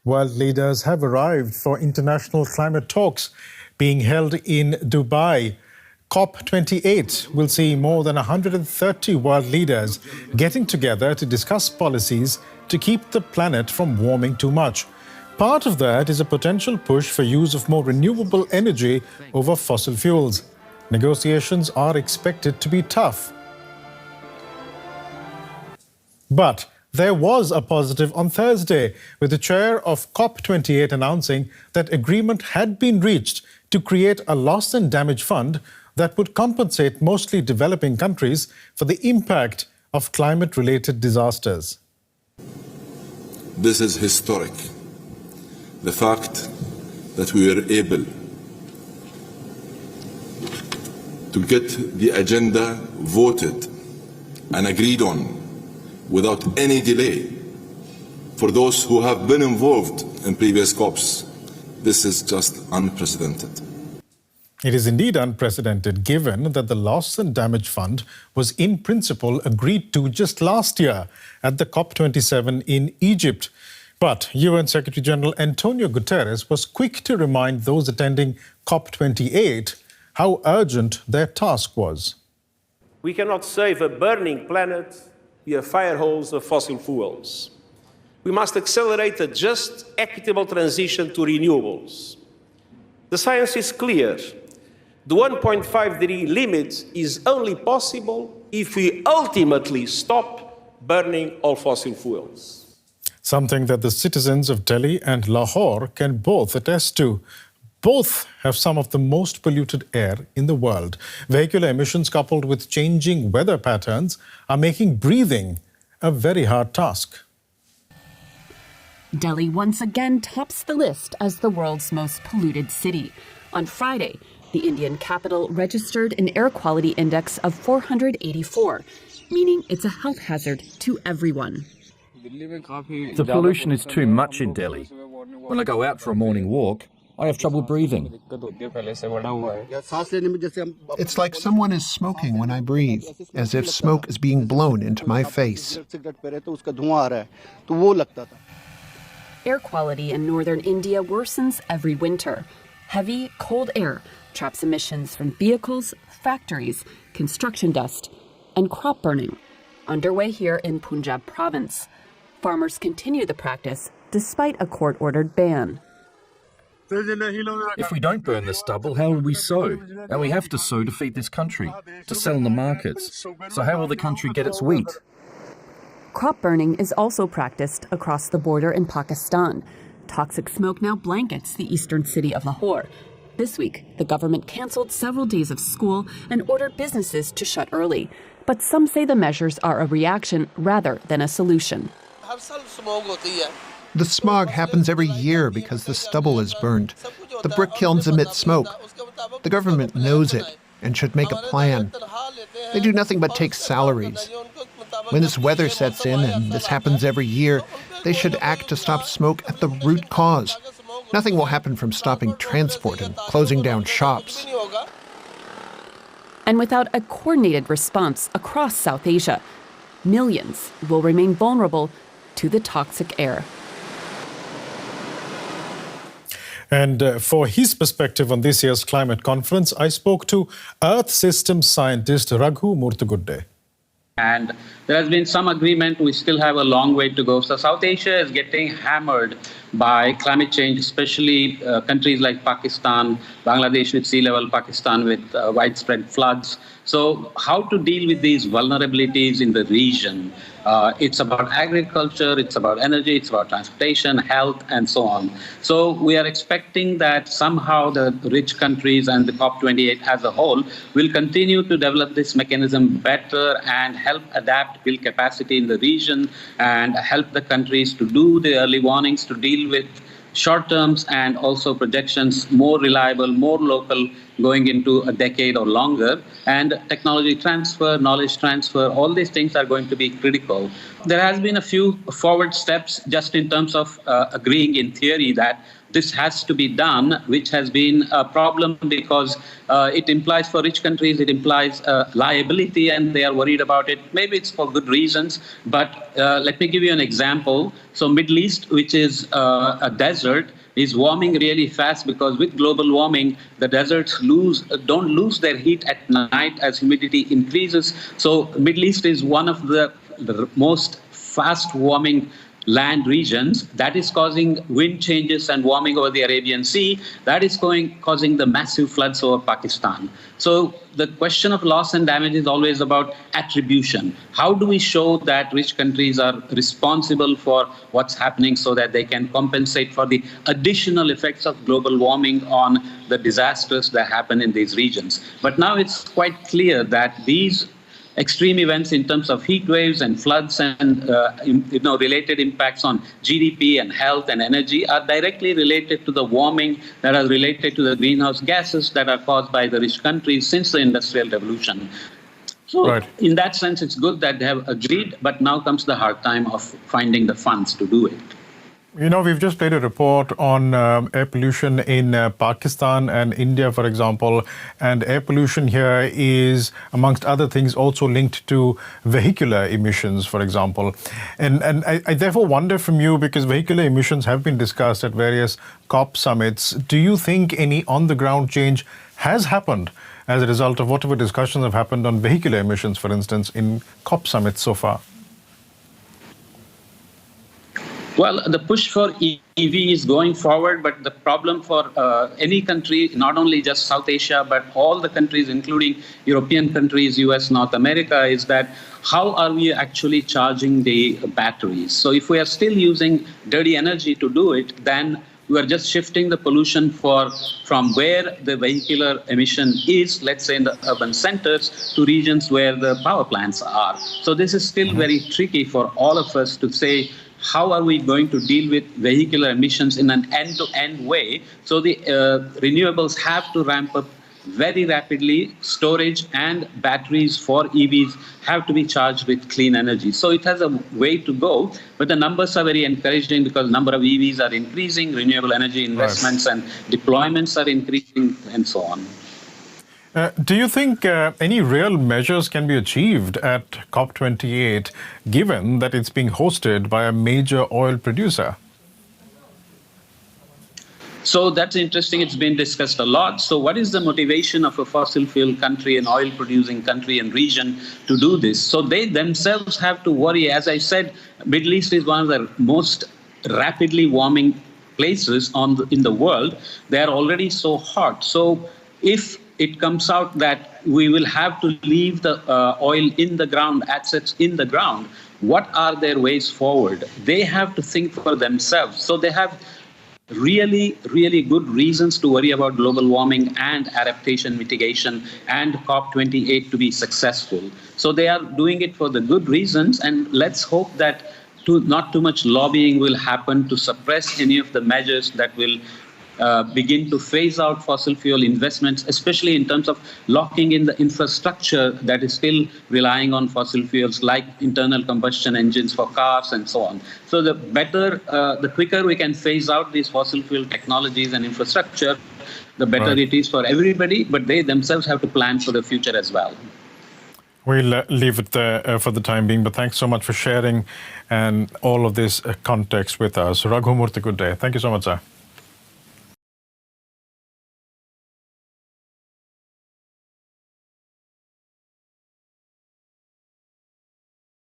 World leaders have arrived for international climate talks being held in Dubai. COP28 will see more than 130 world leaders getting together to discuss policies to keep the planet from warming too much. Part of that is a potential push for use of more renewable energy over fossil fuels. Negotiations are expected to be tough. But there was a positive on Thursday, with the chair of COP28 announcing that agreement had been reached to create a loss and damage fund that would compensate mostly developing countries for the impact of climate-related disasters. This is historic. The fact that we were able to get the agenda voted and agreed on without any delay for those who have been involved in previous COPs, this is just unprecedented. It is indeed unprecedented, given that the Loss and Damage Fund was in principle agreed to just last year at the COP27 in Egypt. But UN Secretary-General Antonio Guterres was quick to remind those attending COP28 how urgent their task was. We cannot save a burning planet via fire holes of fossil fuels. We must accelerate a just, equitable transition to renewables. The science is clear. The 1.5-degree limit is only possible if we ultimately stop burning all fossil fuels. Something that the citizens of Delhi and Lahore can both attest to. Both have some of the most polluted air in the world. Vehicular emissions coupled with changing weather patterns are making breathing a very hard task. Delhi once again tops the list as the world's most polluted city. On Friday, the Indian capital registered an air quality index of 484, meaning it's a health hazard to everyone. The pollution is too much in Delhi. When I go out for a morning walk, I have trouble breathing. It's like someone is smoking when I breathe, as if smoke is being blown into my face. Air quality in northern India worsens every winter. Heavy, cold air traps emissions from vehicles, factories, construction dust, and crop burning. Underway here in Punjab province. Farmers continue the practice despite a court-ordered ban. If we don't burn the stubble, how will we sow? And we have to sow to feed this country, to sell in the markets. So how will the country get its wheat? Crop burning is also practiced across the border in Pakistan. Toxic smoke now blankets the eastern city of Lahore. This week, the government cancelled several days of school and ordered businesses to shut early. But some say the measures are a reaction rather than a solution. The smog happens every year because the stubble is burned. The brick kilns emit smoke. The government knows it and should make a plan. They do nothing but take salaries. When this weather sets in, and this happens every year, they should act to stop smoke at the root cause. Nothing will happen from stopping transport and closing down shops. And without a coordinated response across South Asia, millions will remain vulnerable to the toxic air. And for his perspective on this year's climate conference, I spoke to Earth Systems scientist Raghu Murtugudde. And there has been some agreement. We still have a long way to go. So South Asia is getting hammered by climate change, especially countries like Pakistan, Bangladesh with sea level, Pakistan with widespread floods. So how to deal with these vulnerabilities in the region? It's about agriculture, it's about energy, it's about transportation, health, and so on. So we are expecting that somehow the rich countries and the COP28 as a whole will continue to develop this mechanism better and help adapt, build capacity in the region, and help the countries to do the early warnings, to deal with short terms and also projections, more reliable, more local going into a decade or longer. And technology transfer, knowledge transfer, all these things are going to be critical. There has been a few forward steps just in terms of agreeing in theory that this has to be done, which has been a problem because it implies for rich countries, it implies liability, and they are worried about it. Maybe it's for good reasons, but let me give you an example. So Middle East, which is a desert, is warming really fast because with global warming, the deserts don't lose their heat at night as humidity increases. So Middle East is one of the most fast warming land regions that is causing wind changes and warming over the Arabian Sea. That is causing the massive floods over Pakistan. So the question of loss and damage is always about attribution. How do we show that rich countries are responsible for what's happening so that they can compensate for the additional effects of global warming on the disasters that happen in these regions? But now it's quite clear that these extreme events in terms of heat waves and floods and related impacts on GDP and health and energy are directly related to the warming that are related to the greenhouse gases that are caused by the rich countries since the Industrial Revolution. So in that sense, it's good that they have agreed, but now comes the hard time of finding the funds to do it. You know, we've just played a report on air pollution in Pakistan and India, for example, and air pollution here is, amongst other things, also linked to vehicular emissions, for example. And I therefore wonder from you, because vehicular emissions have been discussed at various COP summits, do you think any on-the-ground change has happened as a result of whatever discussions have happened on vehicular emissions, for instance, in COP summits so far? Well, the push for EV is going forward, but the problem for any country, not only just South Asia, but all the countries, including European countries, US, North America, is that how are we actually charging the batteries? So if we are still using dirty energy to do it, then we are just shifting the pollution from where the vehicular emission is, let's say in the urban centers, to regions where the power plants are. So this is still very tricky for all of us to say, how are we going to deal with vehicular emissions in an end-to-end way? So the renewables have to ramp up very rapidly. Storage and batteries for EVs have to be charged with clean energy. So it has a way to go, but the numbers are very encouraging because the number of EVs are increasing, renewable energy investments and deployments are increasing, and so on. Do you think any real measures can be achieved at COP28, given that it's being hosted by a major oil producer? So that's interesting. It's been discussed a lot. So what is the motivation of a fossil fuel country, an oil producing country and region to do this? So they themselves have to worry. As I said, Middle East is one of the most rapidly warming places in the world. They are already so hot. So if it comes out that we will have to leave the oil in the ground, assets in the ground, what are their ways forward? They have to think for themselves. So they have really, really good reasons to worry about global warming and adaptation mitigation and COP28 to be successful. So they are doing it for the good reasons, and let's hope that not too much lobbying will happen to suppress any of the measures that will begin to phase out fossil fuel investments, especially in terms of locking in the infrastructure that is still relying on fossil fuels like internal combustion engines for cars and so on. So the quicker we can phase out these fossil fuel technologies and infrastructure, the better it is for everybody, but they themselves have to plan for the future as well. We'll leave it there for the time being, but thanks so much for sharing and all of this context with us. Raghu Murthy, good day. Thank you so much, sir.